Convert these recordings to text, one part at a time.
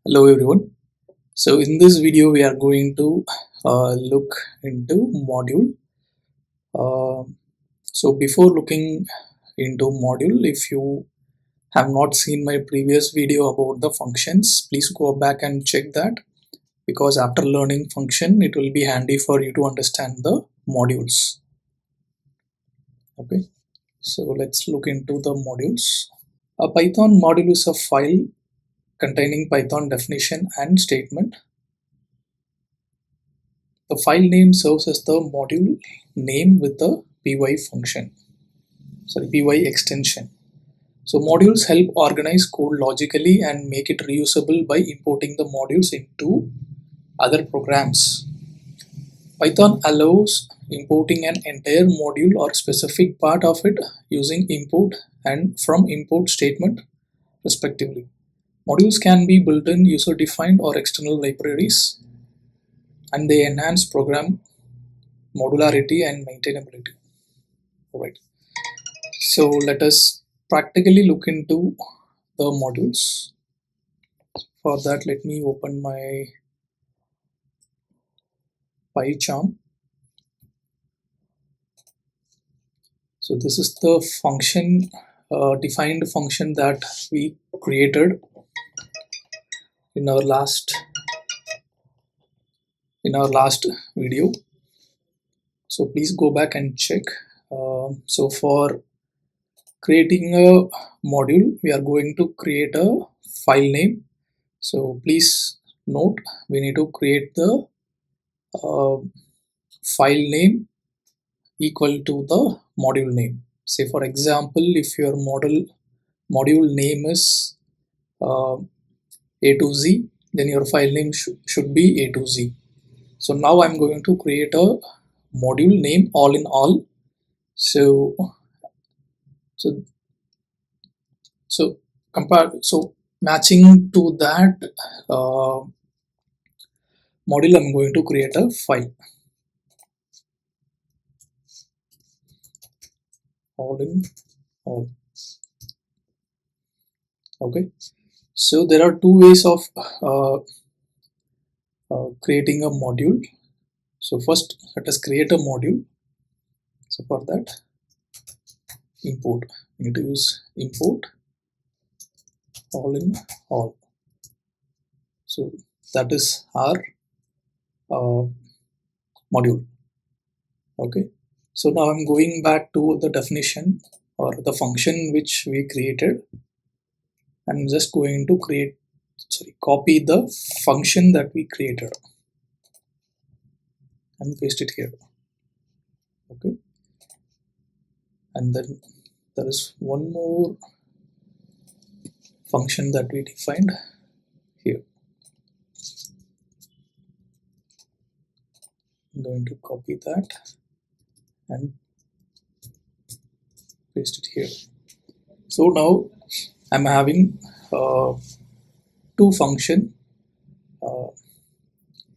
Hello everyone. So in this video we are going to look into module. Uh, so before looking into module, if you have not seen my previous video about the functions, please go back and check that, because after learning function it will be handy for you to understand the modules. Okay, so let's look into the modules. A Python module is a file containing Python definition and statement. The file name serves as the module name with the py extension. So modules help organize code logically and make it reusable by importing the modules into other programs. Python allows importing an entire module or specific part of it using import and from import statement respectively. Modules can be built-in, user-defined or external libraries, and they enhance program modularity and maintainability. Alright, so let us practically look into the modules. For that, let me open my PyCharm. So this is the function, defined function that we created in our last video. So please go back and check. So for creating a module, we are going to create a file name. So please note, we need to create the file name equal to the module name. Say for example, if your module name is A to Z, then your file name should be A to Z. So now I'm going to create a module name all in all. So matching to that module, I'm going to create a file all in all. Okay, so there are two ways of creating a module. So first, let us create a module. So for that, import, we need to use import all in all. So that is our module. Okay, so now I'm going back to the definition or the function which we created. I'm just going to copy the function that we created and paste it here. Okay, and then there is one more function that we defined here. I'm going to copy that and paste it here. So now I'm having two function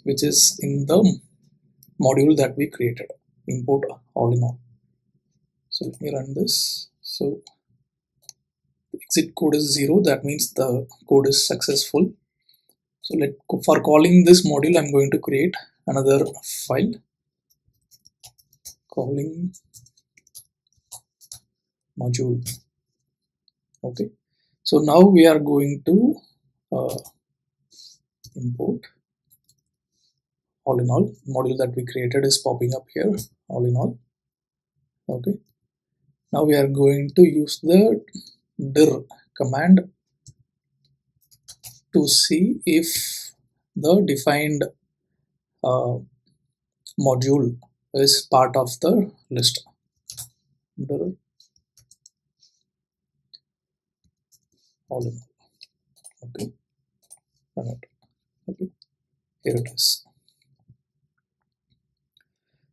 which is in the module that we created, import all in all. So let me run this. So exit code is 0, that means the code is successful. So for calling this module, I'm going to create another file calling module. Okay, so now we are going to import all in all. Module that we created is popping up here, all in all. Okay, now we are going to use the dir command to see if the defined module is part of the list. Dir all in all. Okay, okay, here it is.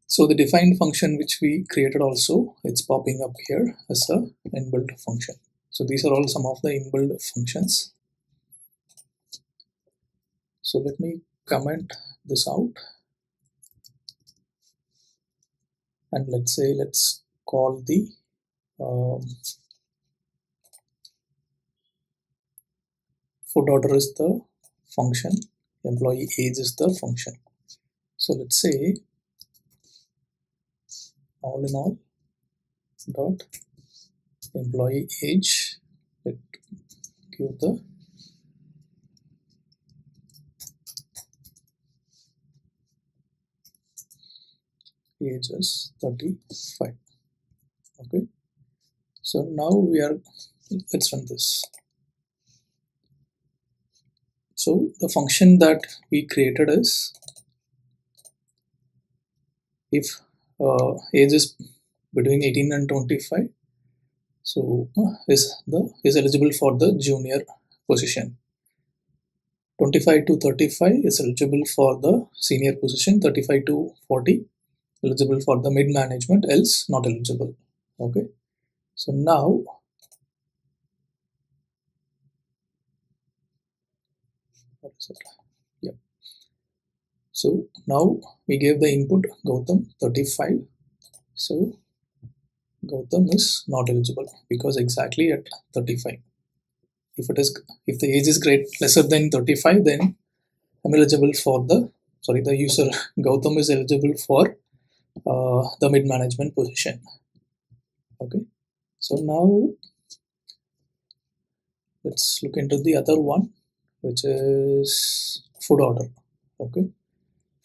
So the defined function which we created also, it's popping up here as a inbuilt function. So these are all some of the inbuilt functions. So let me comment this out, and let's call the foot order is the function, employee age is the function. So let's say all in all dot employee age, let give the age as 35. Okay, so now let's run this. So the function that we created is if age is between 18 and 25, so is eligible for the junior position. 25 to 35 is eligible for the senior position. 35 to 40 eligible for the mid management, else not eligible. Okay, so now what is it? Yeah, so now we gave the input Gautam 35. So Gautam is not eligible because exactly at 35. If the age is lesser than 35, then I'm eligible for the user Gautam is eligible for the mid management position. Okay, so now let's look into the other one, which is food order. Okay,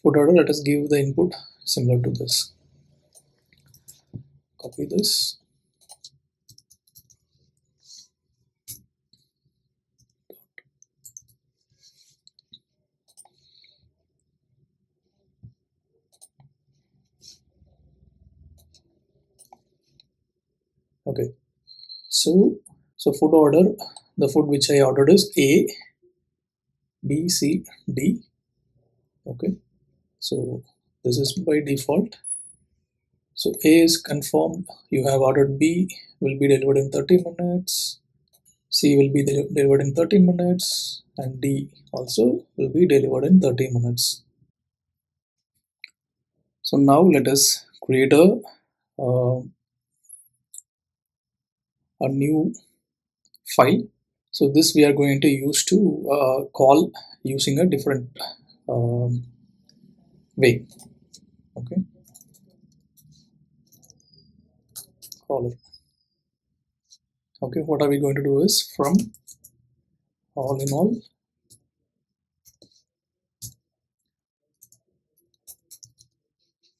food order, let us give the input similar to this. Copy this. Okay, so food order, the food which I ordered is A, B, C, D. Okay, so this is by default. So A is confirmed, you have ordered B, will be delivered in 30 minutes, C will be delivered in 30 minutes, and D also will be delivered in 30 minutes. So now let us create uh, a new file. So this we are going to use to call using a different way. Okay, caller. Okay, what are we going to do is from all in all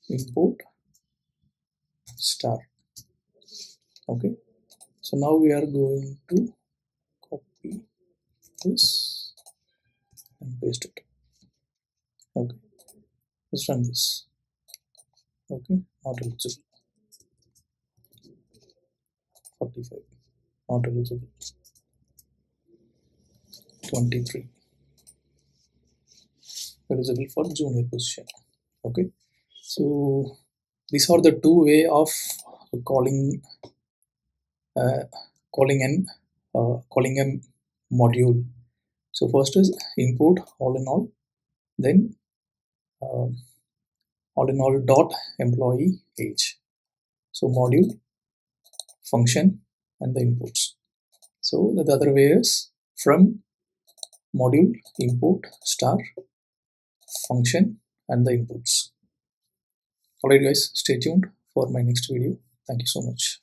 import star. Okay, so now we are going to copy this and paste it. Okay, let's run this. Okay, not eligible. 45, not eligible. 23, eligible for junior position. Okay, so these are the two way of calling uh, calling a module. So first is import all in all, then uh, all in all dot employee age. So module, function, and the inputs. So the other way is from module import star function and the inputs. Alright guys, stay tuned for my next video. Thank you so much.